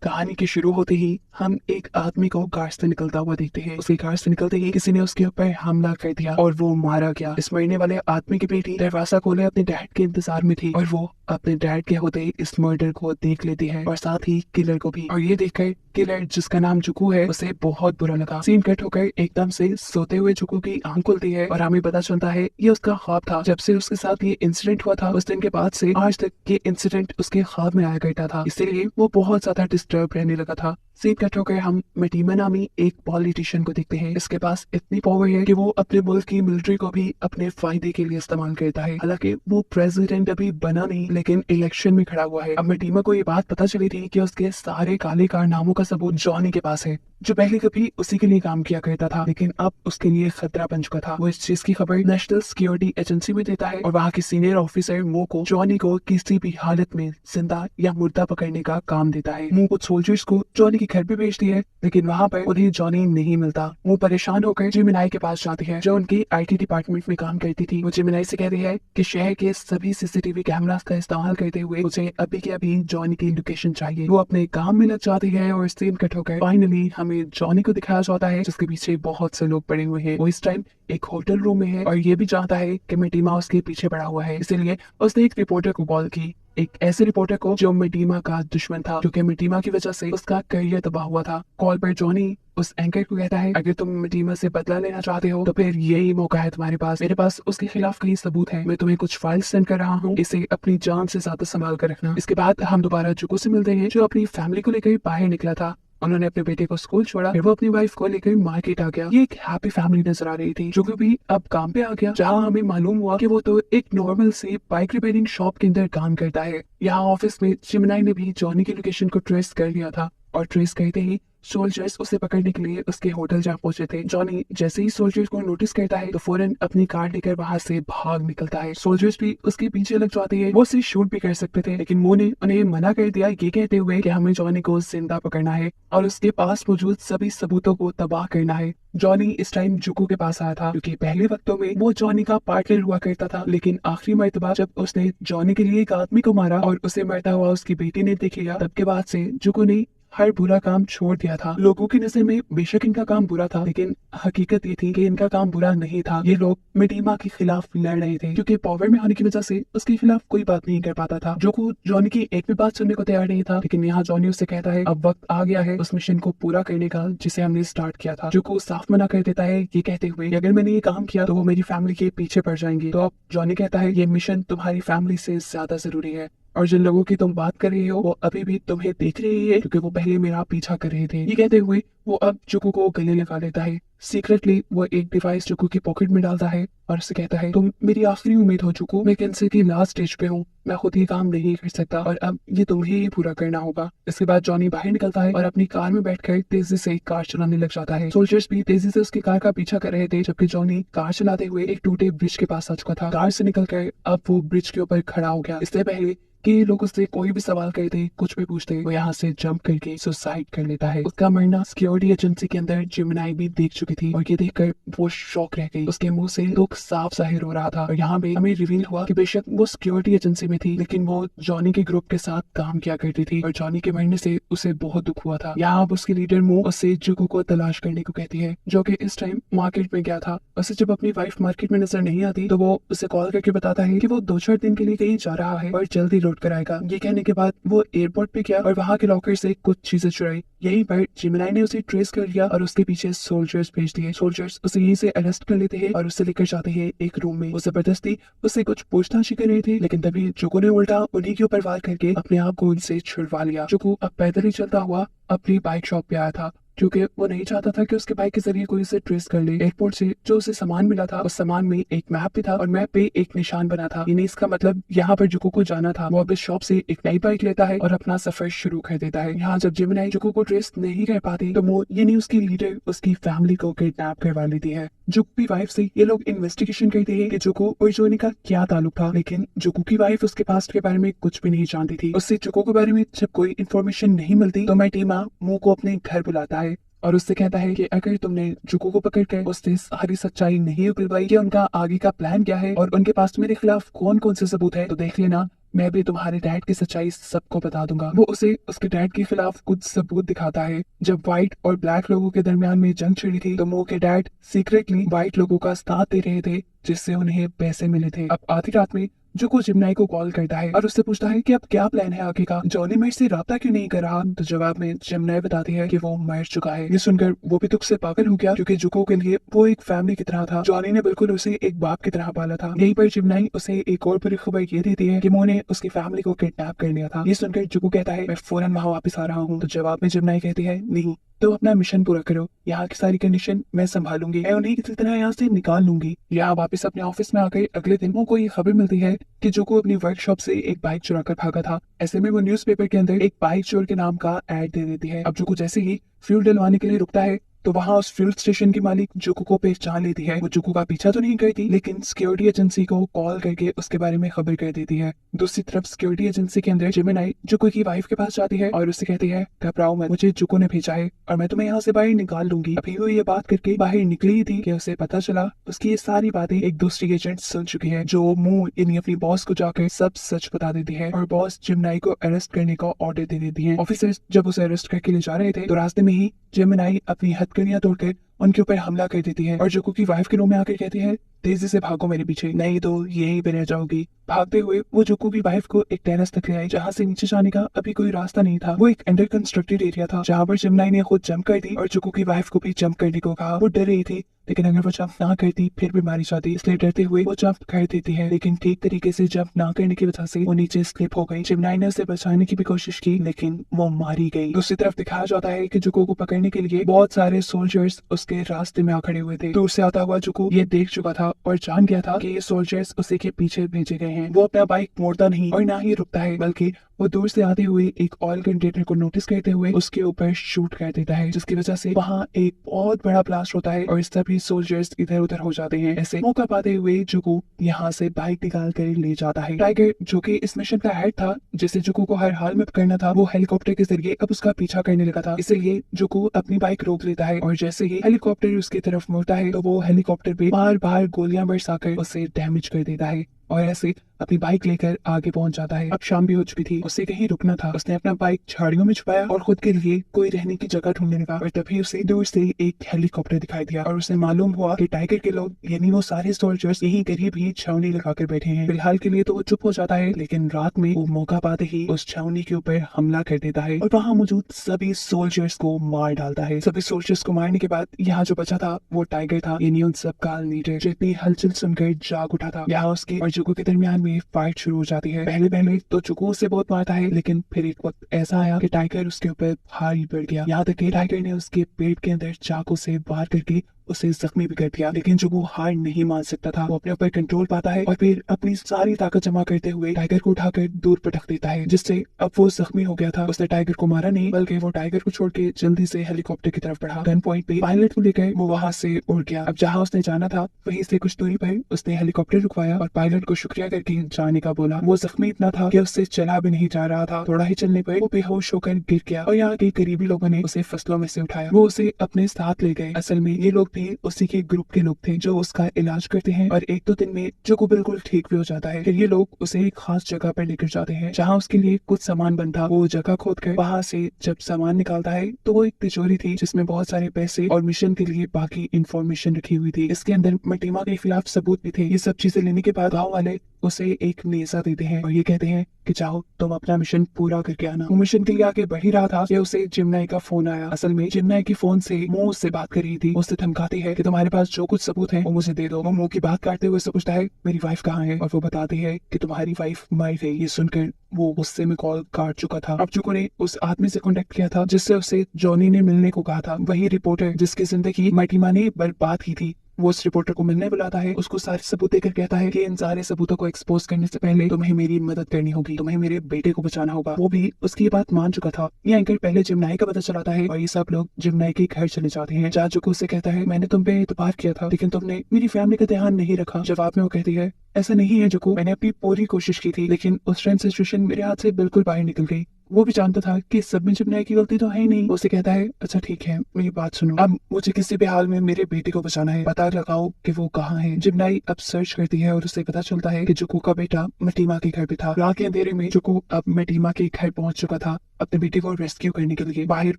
कहानी के शुरू होते ही हम एक आदमी को कार से निकलता हुआ देखते हैं। उसकी कार से निकलते ही किसी ने उसके ऊपर हमला कर दिया और वो मारा गया। इस मरने वाले आदमी की बेटी दरवाजा खोले अपने डैड के इंतजार में थी और वो अपने डैड के होते ही इस मर्डर को देख लेती है और साथ ही किलर को भी। और ये देखकर किलर, जिसका नाम जुकू है, उसे बहुत बुरा लगा। सीन कट होकर एकदम से सोते हुए जुकू की आंख खुलती है और हमें पता चलता है ये उसका ख्वाब था। जब से उसके साथ ये इंसिडेंट हुआ था उस दिन के बाद से आज तक ये इंसिडेंट उसके ख्वाब में आया करता था, इसीलिए वो बहुत ज्यादा डिस्टर्ब रहने लगा था। सीन कट होकर हम मटीमा नामी एक पॉलिटिशियन को देखते हैं। इसके पास इतनी पावर है कि वो अपने मुल्क की मिलिट्री को भी अपने फायदे के लिए इस्तेमाल करता है। हालांकि वो प्रेसिडेंट अभी बना नहीं, लेकिन इलेक्शन में खड़ा हुआ है। अब मटीमा को ये बात पता चली थी कि उसके सारे काले कारनामों का सबूत जॉनी के पास है, जो पहले कभी उसी के लिए काम किया करता था, लेकिन अब उसके लिए खतरा बन चुका था। वो इस चीज की खबर नेशनल सिक्योरिटी एजेंसी में देता है और वहाँ के सीनियर ऑफिसर मो को जॉनी को किसी भी हालत में जिंदा या मुर्दा पकड़ने का काम देता है। मो कुछ सोल्जर्स को जॉनी के घर पे भेजती है, लेकिन वहाँ पर उन्हें जॉनी नहीं मिलता। वो परेशान होकर जिमिनाई के पास जाती है, जो उनकी IT डिपार्टमेंट में काम करती थी। वो जिमिनाई से कहती है कि शहर के सभी CCTV कैमरास का इस्तेमाल करते हुए उसे अभी के अभी जॉनी की लोकेशन चाहिए। वो अपने काम में लग जाती है और सीन कट होकर फाइनली हमें जॉनी को दिखाया जाता है, जिसके पीछे बहुत से लोग पड़े हुए हैं। वो इस टाइम एक होटल रूम में है और ये भी जानता है कि मटीमा उसके पीछे पड़ा हुआ है, इसीलिए उसने एक रिपोर्टर को कॉल की। एक ऐसे रिपोर्टर को जो मटीमा का दुश्मन था, क्योंकि मटीमा की वजह से उसका करियर तबाह हुआ था। कॉल पर जॉनी उस एंकर को कहता है, अगर तुम मटीमा से बदला लेना चाहते हो तो फिर यही मौका है तुम्हारे पास। मेरे पास उसके खिलाफ कई सबूत है, मैं तुम्हें कुछ फाइल्स सेंड कर रहा हूँ, इसे अपनी जान से ज्यादा संभाल कर रखना। इसके बाद हम दोबारा जुको से मिलते हैं, जो अपनी फैमिली को लेकर बाहर निकला था। उन्होंने अपने बेटे को स्कूल छोड़ा, फिर वो अपनी वाइफ को लेकर मार्केट आ गया। ये एक हैप्पी फैमिली नजर आ रही थी। जो भी अब काम पे आ गया, जहाँ हमें मालूम हुआ कि वो तो एक नॉर्मल सी बाइक रिपेयरिंग शॉप के अंदर काम करता है। यहाँ ऑफिस में जिमिनाई ने भी जॉनी की लोकेशन को ट्रेस कर लिया था और ट्रेस करते ही सोल्जर्स उसे पकड़ने के लिए उसके होटल जा पहुंचे थे। जॉनी जैसे ही सोल्जर्स को नोटिस करता है तो फौरन अपनी कार लेकर वहां से भाग निकलता है। सोल्जर्स भी उसके पीछे लग जाते हैं। वो उसे शूट भी कर सकते थे, लेकिन मो ने उन्हें मना कर दिया, ये कहते हुए कि हमें जॉनी को जिंदा पकड़ना है और उसके पास मौजूद सभी सबूतों को तबाह करना है। जॉनी इस टाइम जुको के पास आया था, क्योंकि पहले वक्तों में वो जॉनी का पार्टनर हुआ करता था, लेकिन आखिरी मर्तबा जब उसने जॉनी के लिए एक आदमी को मारा और उसे मरता हुआ उसकी बेटी ने देख लिया, तब के बाद से जुको ने हर बुरा काम छोड़ दिया था। लोगों की नजर में बेशक इनका काम बुरा था, लेकिन हकीकत ये थी कि इनका काम बुरा नहीं था। ये लोग मटीमा के खिलाफ लड़ रहे थे, क्योंकि पावर में आने की वजह से उसके खिलाफ कोई बात नहीं कर पाता था। जो को जॉनी की एक भी बात सुनने को तैयार नहीं था, लेकिन यहाँ जॉनी उससे कहता है अब वक्त आ गया है उस मिशन को पूरा करने का जिसे हमने स्टार्ट किया था। जो को साफ मना कर देता है, ये कहते हुए अगर मैंने ये काम किया तो वो मेरी फैमिली के पीछे पड़ जाएंगे। तो अब जॉनी कहता है ये मिशन तुम्हारी फैमिली से ज्यादा जरूरी है, और जिन लोगों की तुम बात कर रही हो वो अभी भी तुम्हें देख रही है, क्योंकि वो पहले मेरा पीछा कर रहे थे। ये कहते हुए वो अब जुकू को गले लगा लेता है। सीक्रेटली वो एक डिवाइस जुकू की पॉकेट में डालता है और उससे कहता है तुम मेरी आखिरी उम्मीद हो जुकू, मैं कैंसर की लास्ट स्टेज पे हूँ, मैं खुद ये काम नहीं कर सकता और अब ये तुम्हें ही पूरा करना होगा। इसके बाद जॉनी बाहर निकलता है और अपनी कार में बैठकर तेजी से कार चलाने लग जाता है। सोल्जर्स भी तेजी से उसकी कार का पीछा कर रहे थे, जबकि जॉनी कार चलाते हुए एक टूटे ब्रिज के पास आ चुका था। कार से निकलकर अब वो ब्रिज के ऊपर खड़ा हो गया। इससे पहले कि लोग उससे कोई भी सवाल करते, कुछ भी पूछते, वो यहाँ से जंप करके सुसाइड कर लेता है। उसका मरना सिक्योरिटी एजेंसी के अंदर जिमिनाई भी देख चुकी थी और ये देखकर वो शॉक रह गई। उसके मुंह से दुख साफ जाहिर हो रहा था और यहाँ पे हमें रिवील हुआ कि बेशक वो सिक्योरिटी एजेंसी में थी, लेकिन वो जॉनी के ग्रुप के साथ काम किया करती थी और जॉनी के मरने से उसे बहुत दुख हुआ था। यहाँ अब उसकी लीडर मो उससे जुकू को तलाश करने को कहती है, जो कि इस टाइम मार्केट में गया था। उसे जब अपनी वाइफ मार्केट में नजर नहीं आती तो वो उसे कॉल करके बताता है कि वो 2-4 दिन के लिए कहीं जा रहा है और जल्दी लौट कर आएगा। ये कहने के बाद वो एयरपोर्ट पे गया और वहाँ के लॉकर से कुछ चीजें चुराई। यहीं पर जिमिनाई ने उसे ट्रेस कर लिया और उसके पीछे सोल्जर्स भेज दिए। सोल्जर्स उसे यहीं से अरेस्ट कर लेते हैं और उसे लेकर जाते हैं एक रूम में। वो जबरदस्ती उससे कुछ पूछताछ कर रहे थे, लेकिन तभी जुको ने उल्टा उन्हीं के ऊपर वार करके अपने आप को उनसे छुड़वा लिया। जुको अब पैदल ही चलता हुआ अपनी बाइक शॉप पे आया था, क्योंकि वो नहीं चाहता था कि उसके बाइक के जरिए कोई उसे ट्रेस कर ले। एयरपोर्ट से जो उसे सामान मिला था, उस सामान में एक मैप भी था और मैप पे एक निशान बना था। यानी इसका मतलब यहाँ पर जुको को जाना था। वो अब इस शॉप से एक नई बाइक लेता है और अपना सफर शुरू कर देता है। यहाँ जब जिमिनाई जुको को ट्रेस नहीं कर पाती तो वो यानी उसकी लीडर उसकी फैमिली को किडनैप करवा लेती है। जुको की वाइफ से ये लोग इन्वेस्टिगेशन करते हैं कि जुको और जोनी का क्या ताल्लुक था, लेकिन जुको की वाइफ उसके पास्ट के बारे में कुछ भी नहीं जानती थी। उससे जुको के बारे में जब कोई इन्फॉर्मेशन नहीं मिलती तो मैटीमा मो को अपने घर बुलाता है और उससे कहता है कि अगर तुमने जुको को पकड़कर उससे सारी सच्चाई नहीं उगलवाई कि उनका आगे का प्लान क्या है और उनके पास मेरे खिलाफ कौन कौन से सबूत है, तो देख लेना मैं भी तुम्हारे डैड की सच्चाई सबको बता दूंगा। वो उसे उसके डैड के खिलाफ कुछ सबूत दिखाता है। जब व्हाइट और ब्लैक लोगों के दरमियान में जंग छिड़ी थी तो मो के डैड सीक्रेटली व्हाइट लोगों का साथ दे रहे थे, जिससे उन्हें पैसे मिले थे। अब आधी रात में जुको जिमनाई को कॉल करता है और उससे पूछता है कि अब क्या प्लान है आगे का, जॉनी मेरे से राब्ता क्यों नहीं कर रहा। तो जवाब में जिमनाई बताती है कि वो मर चुका है। ये सुनकर वो भी दुख से पागल हो गया, क्योंकि जुको के लिए वो एक फैमिली की तरह था। जॉनी ने बिल्कुल उसे एक बाप की तरह पाला था। यहीं पर जिमनाई उसे एक और बुरी खबर ये देती है कि मो ने उसकी फैमिली को किडनैप कर लिया था। ये सुनकर जुको कहता है मैं फौरन वहां वापस आ रहा हूँ। तो जवाब में जिमनाई कहती है नहीं, तो अपना मिशन पूरा करो, यहाँ की सारी कंडीशन मैं संभालूंगी, मैं उन्हें किसी तरह यहाँ से निकाल लूंगी। यहाँ वापस अपने ऑफिस में आकर अगले दिन को ये खबर मिलती है कि जोको अपनी वर्कशॉप से एक बाइक चुरा कर भागा था। ऐसे में वो न्यूज़पेपर के अंदर एक बाइक चोर के नाम का ऐड दे देती है। अब जोको जैसे ही फ्यूल डलवाने के लिए रुकता है तो वहाँ उस फ्यूल स्टेशन की मालिक जुको को पहचान लेती है। वो जुको का पीछा तो नहीं करती, लेकिन सिक्योरिटी एजेंसी को कॉल करके उसके बारे में खबर कर देती है। दूसरी तरफ सिक्योरिटी एजेंसी के अंदर जिमिनाई जुको की वाइफ के पास जाती है और उससे कहती है घबराओ मत, मुझे जुको ने भेजा है और मैं तुम्हें यहाँ से बाहर निकाल लूंगी। अभी वो ये बात करके बाहर निकली ही थी कि उसे पता चला उसकी ये सारी बातें एक दूसरी एजेंट सुन चुकी है, जो मुंह यानी अपनी बॉस को जाकर सब सच बता देती है और बॉस जिमिनाई को अरेस्ट करने का ऑर्डर दे देती है। ऑफिसर्स जब उसे अरेस्ट करके ले जा रहे थे तो रास्ते में ही जिमिनाई अपनी हथकड़ियां तोड़कर उनके ऊपर हमला कर देती है और जुको की वाइफ के रूम में आकर कहती है तेजी से भागो मेरे पीछे, नहीं तो यहीं पे रह जाओगी। भागते हुए वो जुको की वाइफ को एक टेरेस तक ले आई, जहाँ से नीचे जाने का अभी कोई रास्ता नहीं था। वो एक अंडर कंस्ट्रक्टेड एरिया था जहाँ पर जिमिनाई ने खुद जंप कर दी और जुको की वाइफ को भी जंप करने को कहा। वो डर रही थी, लेकिन अगर वो जंप ना करती फिर भी मारी जाती, इसलिए डरते हुए वो जंप कर देती है, लेकिन ठीक तरीके से जंप ना करने की वजह से वो नीचे स्लिप हो गई। जिमिनाई ने उसे बचाने की भी कोशिश की, लेकिन वो मारी गई। दूसरी तरफ दिखाया जाता है कि जुको को पकड़ने के लिए बहुत सारे सोल्जर्स उसके रास्ते में आ खड़े हुए थे। दूर से आता हुआ जुको ये देख चुका था और जान गया था कि ये सोल्जर्स उसी के पीछे भेजे गए हैं। वो अपना बाइक मोड़ता नहीं और ना ही रुकता है, बल्कि वो दूर से आते हुए एक ऑयल कंटेनर को नोटिस करते हुए उसके ऊपर शूट कर देता है, जिसकी वजह से वहाँ एक बहुत बड़ा ब्लास्ट होता है और सभी सोल्जर्स इधर उधर हो जाते हैं। ऐसे मौका पाते हुए जुको यहाँ से बाइक निकाल कर ले जाता है। टाइगर जो कि इस मिशन का हेड था, जिसे जुको को हर हाल में पकड़ना था, वो हेलीकॉप्टर के जरिए अब उसका पीछा करने लगा था। इसलिए जुको अपनी बाइक रोक लेता है और जैसे ही हेलीकॉप्टर उसकी तरफ मुड़ता है तो वो हेलीकॉप्टर पे बार बार गोलियां बरसाकर उसे डैमेज कर देता है और ऐसे अपनी बाइक लेकर आगे पहुंच जाता है। अब शाम भी हो चुकी थी, उसे कहीं रुकना था। उसने अपना बाइक झाड़ियों में छुपाया और खुद के लिए कोई रहने की जगह ढूंढने लगा और तभी उसे दूर से एक हेलीकॉप्टर दिखाई दिया और उसे मालूम हुआ कि टाइगर के लोग यानी वो सारे सोल्जर्स यहीं करीब ही छावनी लगाकर बैठे हैं। फिलहाल के लिए तो वो चुप हो जाता है, लेकिन रात में वो मौका पाते ही उस छावनी के ऊपर हमला कर देता है और वहाँ मौजूद सभी सोल्जर्स को मार डालता है। सभी सोल्जर्स को मारने के बाद यहाँ जो बचा था वो टाइगर था, यानी उन सब का लीडर, जो इतनी हलचल सुनकर जाग उठा था। यहाँ उसके और जुको के दरमियान में फाइट शुरू हो जाती है। पहले पहले तो जुको उसे बहुत मारता है, लेकिन फिर एक वक्त ऐसा आया कि टाइगर उसके ऊपर भारी पड़ गया। यहाँ तक कि टाइगर ने उसके पेट के अंदर चाकू से वार करके उसे जख्मी भी कर दिया, लेकिन जो वो हार नहीं मान सकता था, वो अपने ऊपर कंट्रोल पाता है और फिर अपनी सारी ताकत जमा करते हुए टाइगर को उठाकर दूर पटक देता है, जिससे अब वो जख्मी हो गया था। उसने टाइगर को मारा नहीं, बल्कि वो टाइगर को छोड़ के जल्दी से हेलीकॉप्टर की तरफ बढ़ा। गन पॉइंट पे पायलट को लेकर वो वहां से उड़ गया। अब जहाँ उसने जाना था वहीं से कुछ दूरी पर उसने हेलीकॉप्टर रुकवाया और पायलट को शुक्रिया करके जाने का बोला। वो जख्मी इतना था कि उससे चला भी नहीं जा रहा था। थोड़ा ही चलने पर वो बेहोश होकर गिर गया और यहाँ के करीबी लोगों ने उसे फसलों में से उठाया। वो उसे अपने साथ ले गए। असल में ये लोग भी उसी के ग्रुप के लोग थे जो उसका इलाज करते हैं और एक दो दिन में जो को बिल्कुल ठीक भी हो जाता है। फिर ये लोग उसे एक खास जगह पर लेकर जाते हैं जहाँ उसके लिए कुछ सामान बनता। वो जगह खोद कर वहाँ से जब सामान निकालता है तो वो एक तिजोरी थी जिसमें बहुत सारे पैसे और मिशन के लिए बाकी इंफॉर्मेशन रखी हुई थी। इसके अंदर मटीमा के खिलाफ सबूत भी थे। ये सब चीजें लेने के बाद गाँव वाले उसे एक नेजा देते हैं और ये कहते हैं कि जाओ तुम अपना मिशन पूरा करके आना। वो मिशन के लिए आगे बढ़ ही रहा था कि उसे जिमनाई का फोन आया। असल में जिमनाई की फोन से मुंह उससे बात कर रही थी। उससे धमकाती है कि तुम्हारे पास जो कुछ सबूत है वो मुझे दे दो। वो मुंह की बात काटते हुए उससे पूछता है मेरी वाइफ कहाँ है, और वो बताती है कि तुम्हारी वाइफ मर गई। ये सुनकर वो गुस्से में कॉल काट चुका था। अब जुको ने उस आदमी से कांटेक्ट किया था जिससे उसे जॉनी ने मिलने को कहा था। वही रिपोर्टर जिसकी जिंदगी मटीमा ने बर्बाद की थी। वो उस रिपोर्टर को मिलने बुलाता है, उसको सारे सबूत देकर कहता है कि इन सारे सबूतों को एक्सपोज करने से पहले तुम्हें मेरी मदद करनी होगी, तुम्हें मेरे बेटे को बचाना होगा। वो भी उसकी बात मान चुका था। ये एंकर पहले जिमनाई का पता चलाता है और ये सब लोग जिमनाई के घर चले जाते हैं। जहाँ जुको से कहता है मैंने तुम पे एतबार किया था, लेकिन तुमने मेरी फैमिली का ध्यान नहीं रखा। जवाब में वो कहती है ऐसा नहीं है जुको, मैंने अपनी पूरी कोशिश की थी, लेकिन उस टाइम सिचुएशन मेरे हाथ से बिल्कुल बाहर निकल गई। वो भी जानता था कि सब में जिमनाई की गलती तो है ही नहीं। उसे कहता है अच्छा ठीक है, मेरी बात सुनो, अब मुझे किसी भी हाल में मेरे बेटे को बचाना है, पता लगाओ कि वो कहाँ है। जिमनाई अब सर्च करती है और उसे पता चलता है कि जुको का बेटा मटीमा के घर पे था। रात के अंधेरे में जुको अब मटीमा के घर पहुंच चुका था अपने बेटे को रेस्क्यू करने के लिए। बाहर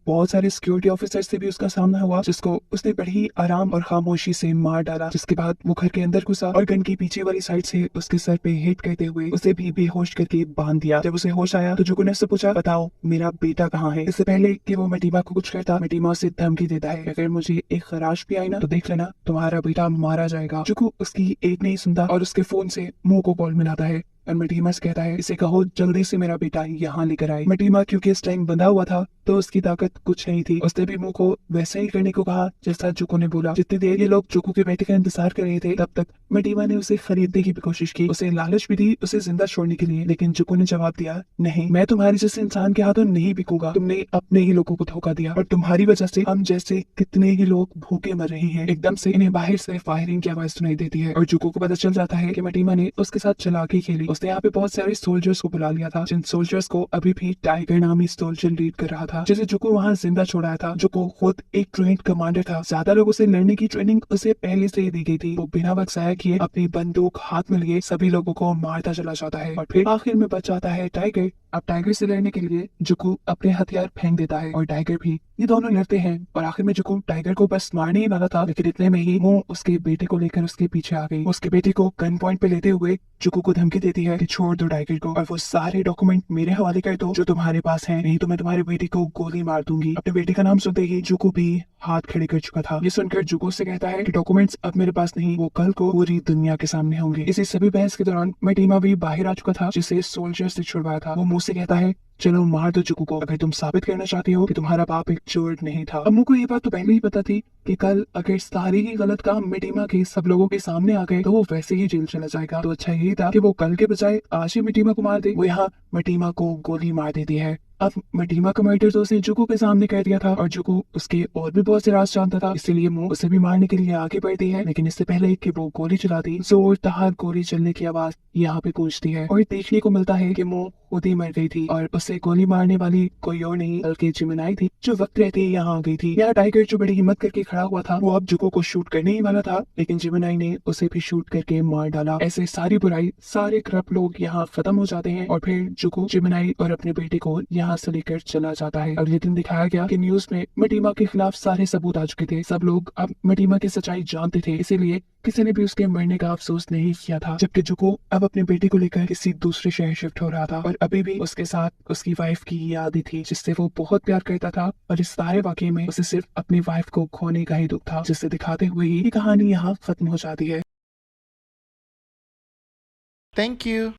बहुत सारे सिक्योरिटी ऑफिसर से भी उसका सामना हुआ, जिसको उसने बड़ी ही आराम और खामोशी से मार डाला। जिसके बाद वो घर के अंदर घुसा और गन की पीछे वाली साइड से उसके सर पे हिट करते हुए उसे भी बेहोश करके बांध दिया। जब उसे होश आया तो जुको ने उससे पूछा बताओ मेरा बेटा कहाँ है। इससे पहले कि वो मटीमा को कुछ कहता, मटीमा उसे धमकी देता है अगर मुझे एक खराश भी आई ना तो देख लेना तुम्हारा बेटा मारा जाएगा। जुको उसकी एक नहीं सुनता और उसके फोन से मुंह को कॉल मिलाता है और मटीमा से कहता है इसे कहो जल्दी से मेरा बेटा यहाँ लेकर आए। मटीमा क्योंकि इस टाइम बंधा हुआ था तो उसकी ताकत कुछ नहीं थी। उसने भी मुंह को वैसे ही करने को कहा जैसा जुको ने बोला। जितनी देर ये लोग जुको के बेटे का इंतजार कर रहे थे तब तक मटीमा ने उसे खरीदने की भी कोशिश की, उसे लालच भी दी उसे जिंदा छोड़ने के लिए, लेकिन जुको ने जवाब दिया नहीं, मैं तुम्हारे जैसे इंसान के हाथों नहीं बिकूंगा। तुमने अपने ही लोगों को धोखा दिया और तुम्हारी वजह से हम जैसे कितने ही लोग भूखे मर रहे हैं। एकदम से इन्हें बाहर से फायरिंग की आवाज सुनाई देती है और जुको को पता चल जाता है कि मटीमा ने उसके साथ चालाकी खेली। उसने यहाँ पे बहुत सारे सोल्जर्स को बुला लिया था, जिन सोल्जर्स को अभी भी टाइगर नामी सोल्जर लीड कर रहा था, जिसे जुको वहाँ जिंदा छोड़ाया था। जुको खुद एक ट्रेंड कमांडर था, ज्यादा लोगों से लड़ने की ट्रेनिंग उसे पहले से ही दी गई थी। वो बिना वक्त जाया किए अपनी बंदूक हाथ में लिए सभी लोगों को मारता चला जाता है और फिर आखिर में बच जाता है टाइगर। अब टाइगर से लड़ने के लिए जुको अपने हथियार फेंक देता है और टाइगर भी। ये दोनों लड़ते हैं और आखिर में जुको टाइगर को बस मारने ही वाला था, लेकिन इतने में ही वो उसके बेटे को लेकर उसके पीछे आ गई। उसके बेटे को गन पॉइंट पे लेते हुए जुको को धमकी देती है कि छोड़ दो टाइगर को और वो सारे डॉक्यूमेंट मेरे हवाले कर दो जो तुम्हारे पास हैं, नहीं तो मैं तुम्हारे बेटे को गोली मार दूंगी। अपने बेटे का नाम सुनते ही जुको भी हाथ खड़े कर चुका था। ये सुनकर जुको से कहता है कि डॉक्यूमेंट्स अब मेरे पास नहीं, वो कल को पूरी दुनिया के सामने होंगे। इसी सभी बहस के दौरान मटीमा भी बाहर आ चुका था, जिसे सोल्जर से छुड़वाया था। वो मुंह से कहता है चलो मार दो जुको को अगर तुम साबित करना चाहती हो कि तुम्हारा बाप एक चोर नहीं था। अम्मू को ये बात तो पहले ही पता थी कि कल अगर सारे ही गलत काम मटीमा के सब लोगों के सामने आ गए तो वो वैसे ही जेल चला जाएगा। तो अच्छा यही था कि वो कल के बजाय आज ही मटीमा को मार दे। वो यहाँ मटीमा को गोली मार देती है। अब मटीमा का मर्डर तो उसने जुको के सामने कर दिया था और जुको उसके और भी बहुत से राज जानता था, इसीलिए वो उसे भी मारने के लिए आगे बढ़ती है। लेकिन इससे पहले कि वो गोली चलाती, जोरदार गोली चलने की आवाज यहाँ पे गूंजती है और देखने को मिलता है कि वो खुद ही मर गई थी और उसे गोली मारने वाली कोई और नहीं बल्कि जिमिनाई थी, जो वक्त रहते ही यहाँ आ गई थी। यहाँ टाइगर जो बड़ी हिम्मत करके खड़ा हुआ था वो अब जुको को शूट करने ही वाला था, लेकिन जिमिनाई ने उसे भी शूट करके मार डाला। ऐसे सारी बुराई सारे करप्ट लोग यहाँ खत्म हो जाते हैं और फिर जुको जिमिनाई और अपने बेटे को यहाँ से लेकर चला जाता है। अगले दिन दिखाया गया कि न्यूज में मटीमा के खिलाफ सारे सबूत आ चुके थे, सब लोग अब मटीमा की सच्चाई जानते थे, इसीलिए किसी ने भी उसके मरने का अफसोस नहीं किया था। जबकि जुको अब अपने बेटे को लेकर किसी दूसरे शहर शिफ्ट हो रहा था और अभी भी उसके साथ उसकी वाइफ की यादें थी, जिससे वो बहुत प्यार करता था और इस सारे वाकये में उसे सिर्फ अपनी वाइफ को खोने का ही दुख था, जिसे दिखाते हुए ही ये कहानी यहाँ खत्म हो जाती है। Thank you.